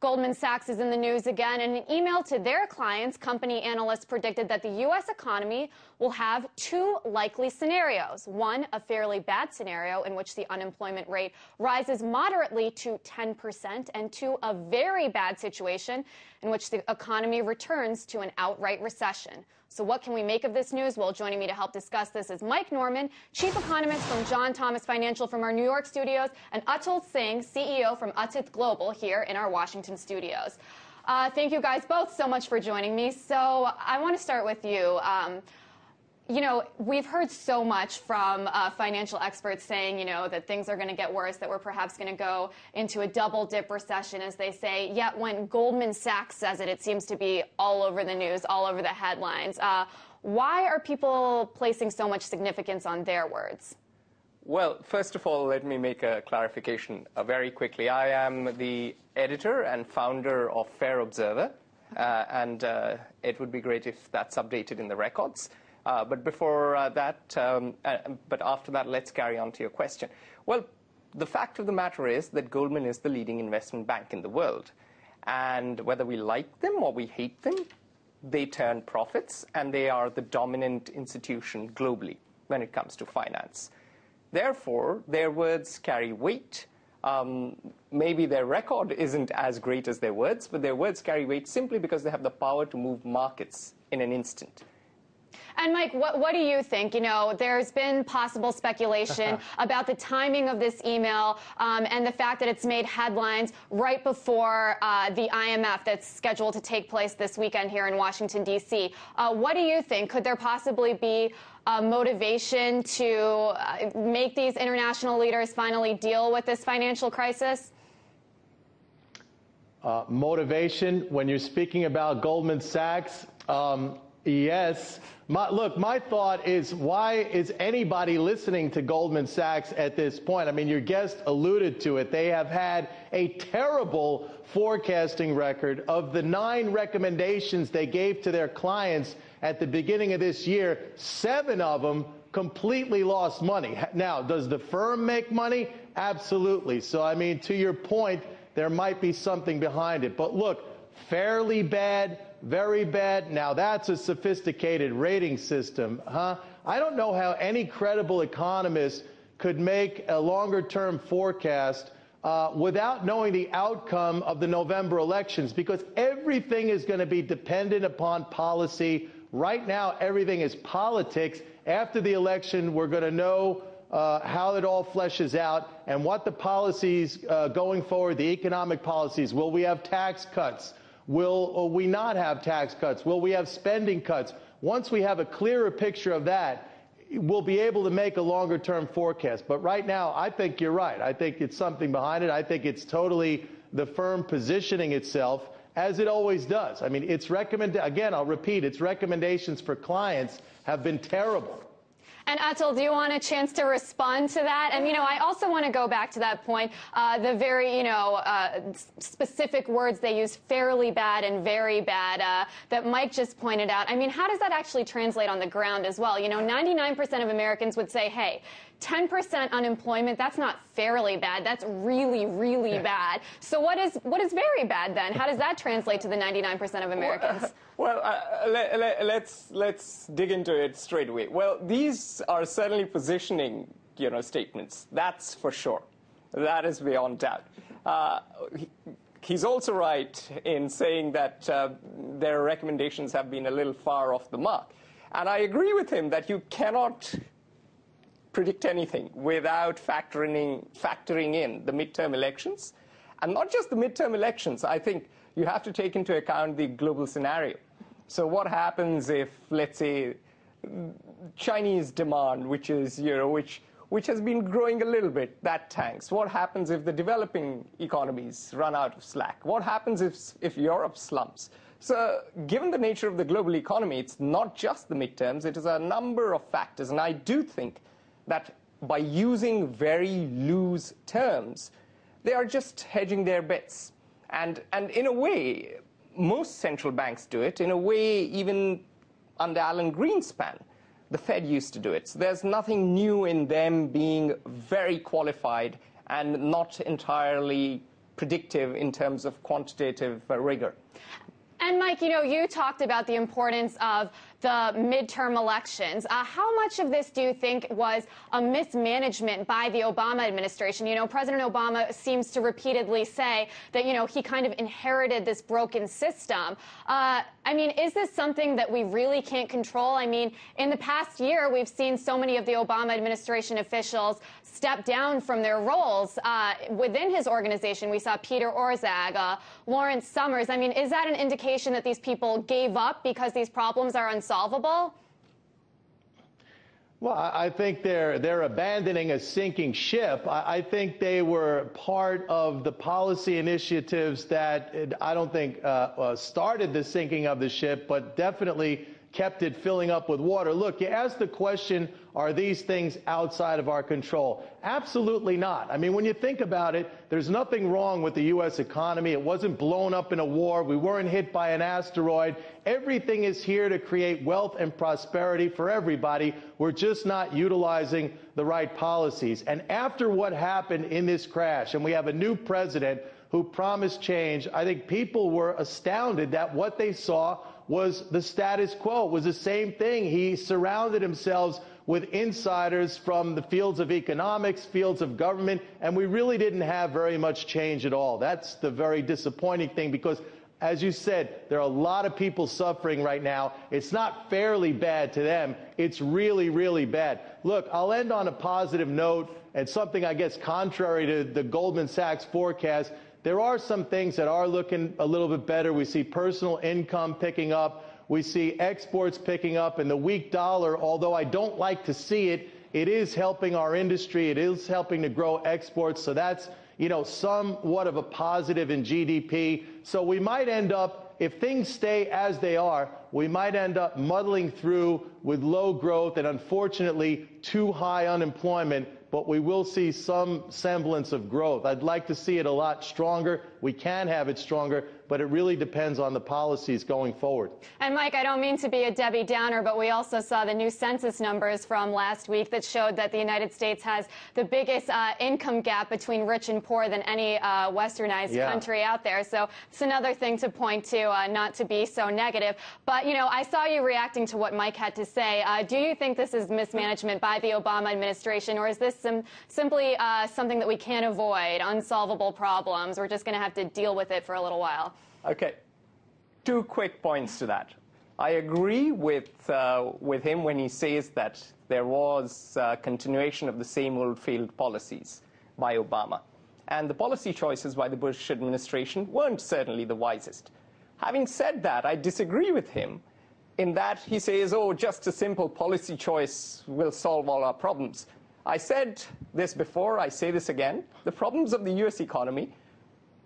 Goldman Sachs is in the news again. In an email to their clients, company analysts predicted that the U.S. economy will have two likely scenarios. One, a fairly bad scenario in which the unemployment rate rises moderately to 10%, and two, a very bad situation in which the economy returns to an outright recession. So what can we make of this news? Well, joining me to help discuss this is Mike Norman, chief economist from John Thomas Financial from our New York studios, and Atul Singh, CEO from Atit Global here in our Washington studios. Thank you guys both so much for joining me. So I want to start with you. You know, we've heard so much from financial experts saying, you know, that things are going to get worse, that we're perhaps going to go into a double-dip recession, as they say. Yet when Goldman Sachs says it, it seems to be all over the news, all over the headlines. Why are people placing so much significance on their words? Well, first of all, let me make a clarification very quickly. I am the editor and founder of Fair Observer, and it would be great if that's updated in the records. But before but after that, let's carry on to your question. Well, the fact of the matter is that Goldman is the leading investment bank in the world. And whether we like them or we hate them, they turn profits, and they are the dominant institution globally when it comes to finance. Therefore, their words carry weight. Maybe their record isn't as great as their words, but their words carry weight simply because they have the power to move markets in an instant. And Mike, what do you think? You know, there's been possible speculation about the timing of this email and the fact that it's made headlines right before the IMF that's scheduled to take place this weekend here in Washington, D.C. What do you think? Could there possibly be motivation to make these international leaders finally deal with this financial crisis? Motivation, when you're speaking about Goldman Sachs, yes. Look, my thought is, why is anybody listening to Goldman Sachs at this point? I mean, your guest alluded to it. They have had a terrible forecasting record. Of the 9 recommendations they gave to their clients at the beginning of this year, 7 of them completely lost money. Now, does the firm make money? Absolutely. So, I mean, to your point, there might be something behind it. But look, fairly bad, very bad. Now, that's a sophisticated rating system, huh? I don't know how any credible economist could make a longer-term forecast without knowing the outcome of the November elections, because everything is going to be dependent upon policy. Right now, everything is politics. After the election, we're going to know how it all fleshes out and what the policies going forward, the economic policies. Will we have tax cuts? Will we not have tax cuts? Will we have spending cuts? Once we have a clearer picture of that, we'll be able to make a longer-term forecast. But right now, I think you're right. I think it's something behind it. I think it's totally the firm positioning itself, as it always does. I mean, again, I'll repeat, its recommendations for clients have been terrible. And Atul, do you want a chance to respond to that? And, you know, I also want to go back to that point, the very, you know, specific words they use, fairly bad and very bad, that Mike just pointed out. I mean, how does that actually translate on the ground as well? You know, 99% of Americans would say, hey, 10% unemployment, that's not fairly bad. That's really, really bad. So what is very bad then? How does that translate to the 99% of Americans? Well, let's dig into it straight away. Well, these are certainly positioning, you know, statements. That's for sure. That is beyond doubt. He's also right in saying that their recommendations have been a little far off the mark. And I agree with him that you cannot predict anything without factoring in the midterm elections. And not just the midterm elections. I think you have to take into account the global scenario. So what happens if, let's say, Chinese demand, which is, you know, which has been growing a little bit, that tanks? What happens if the developing economies run out of slack? What happens if Europe slumps? So given the nature of the global economy, it's not just the midterms, it is a number of factors. And I do think that by using very loose terms, they are just hedging their bets. And in a way, most central banks do it. In a way, even under Alan Greenspan, the Fed used to do it. So there's nothing new in them being very qualified and not entirely predictive in terms of quantitative rigor. And Mike, you talked about the importance of the midterm elections. How much of this do you think was a mismanagement by the Obama administration? President Obama seems to repeatedly say that, he kind of inherited this broken system. Is this something that we really can't control? In the past year, we've seen so many of the Obama administration officials step down from their roles within his organization. We saw Peter Orszag, Lawrence Summers. Is that an indication that these people gave up because these problems are unsolvable? Well, I think they're abandoning a sinking ship. I think they were part of the policy initiatives that I don't think started the sinking of the ship, but definitely kept it filling up with water. Look, you asked the question, are these things outside of our control? Absolutely not. When you think about it, there's nothing wrong with the U.S. economy. It wasn't blown up in a war. We weren't hit by an asteroid. Everything is here to create wealth and prosperity for everybody. We're just not utilizing the right policies. And after what happened in this crash, and we have a new president who promised change, I think people were astounded that what they saw was the status quo. It was the same thing. He surrounded himself with insiders from the fields of economics, fields of government, and we really didn't have very much change at all. That's the very disappointing thing because, as you said, there are a lot of people suffering right now. It's not fairly bad to them. It's really, really bad. Look, I'll end on a positive note and something, I guess, contrary to the Goldman Sachs forecast. There are some things that are looking a little bit better. We see personal income picking up. We see exports picking up. And the weak dollar, although I don't like to see it, it is helping our industry. It is helping to grow exports. So that's, somewhat of a positive in GDP. So we might end up, if things stay as they are, we might end up muddling through with low growth and, unfortunately, too high unemployment. But we will see some semblance of growth. I'd like to see it a lot stronger. We can have it stronger, but it really depends on the policies going forward. And Mike, I don't mean to be a Debbie Downer, but we also saw the new census numbers from last week that showed that the United States has the biggest income gap between rich and poor than any westernized country out there. So it's another thing to point to, not to be so negative. But, I saw you reacting to what Mike had to say. Do you think this is mismanagement by the Obama administration, or is this simply something that we can't avoid, unsolvable problems? We're just going to have to deal with it for a little while. Okay. 2 quick points to that. I agree with him when he says that there was continuation of the same old failed policies by Obama. And the policy choices by the Bush administration weren't certainly the wisest. Having said that, I disagree with him in that he says, just a simple policy choice will solve all our problems. I said this before, I say this again. The problems of the U.S. economy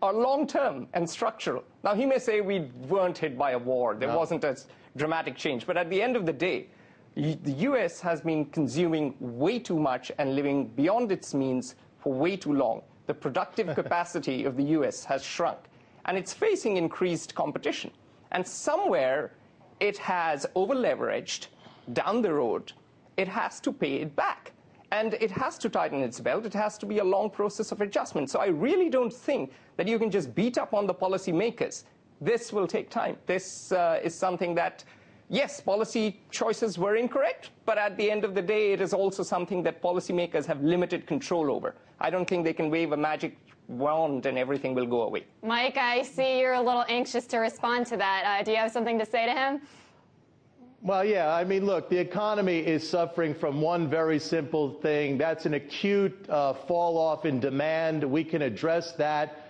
are long-term and structural. Now, he may say we weren't hit by a war. There wasn't a dramatic change. But at the end of the day, the U.S. has been consuming way too much and living beyond its means for way too long. The productive capacity of the U.S. has shrunk. And it's facing increased competition. And somewhere it has over-leveraged down the road. It has to pay it back. And it has to tighten its belt. It has to be a long process of adjustment. So I really don't think that you can just beat up on the policymakers. This will take time. This is something that, yes, policy choices were incorrect, but at the end of the day, it is also something that policymakers have limited control over. I don't think they can wave a magic wand and everything will go away. Mike, I see you're a little anxious to respond to that. Do you have something to say to him? Well, yeah, look, the economy is suffering from one very simple thing. That's an acute fall off in demand. We can address that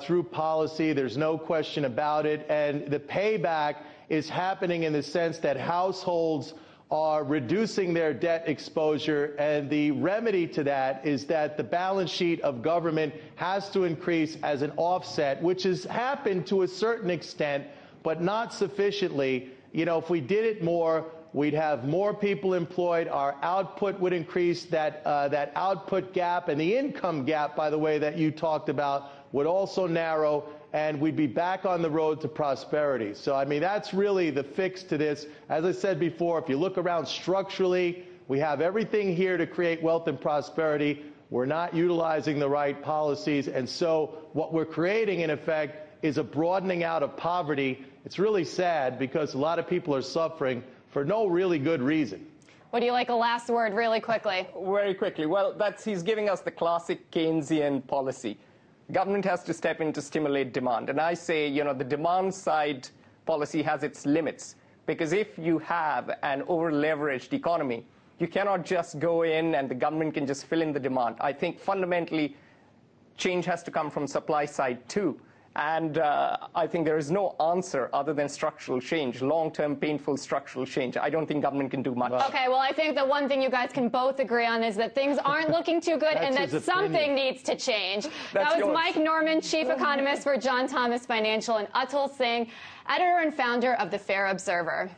through policy. There's no question about it. And the payback is happening in the sense that households are reducing their debt exposure. And the remedy to that is that the balance sheet of government has to increase as an offset, which has happened to a certain extent, but not sufficiently. If we did it more, we'd have more people employed. Our output would increase. That output gap and the income gap, by the way, that you talked about, would also narrow, and we'd be back on the road to prosperity. So, that's really the fix to this. As I said before, if you look around structurally, we have everything here to create wealth and prosperity. We're not utilizing the right policies. And so what we're creating, in effect, is a broadening out of poverty. It's really sad because a lot of people are suffering for no really good reason. Would you like a last word really quickly? Very quickly. Well, he's giving us the classic Keynesian policy. Government has to step in to stimulate demand. And I say, you know, the demand side policy has its limits. Because if you have an over-leveraged economy, you cannot just go in and the government can just fill in the demand. I think fundamentally change has to come from supply side too. And I think there is no answer other than structural change, long-term painful structural change. I don't think government can do much. Okay, well, I think the one thing you guys can both agree on is that things aren't looking too good and that something needs to change. That was Mike Norman, Chief Economist for John Thomas Financial, and Atul Singh, editor and founder of the Fair Observer.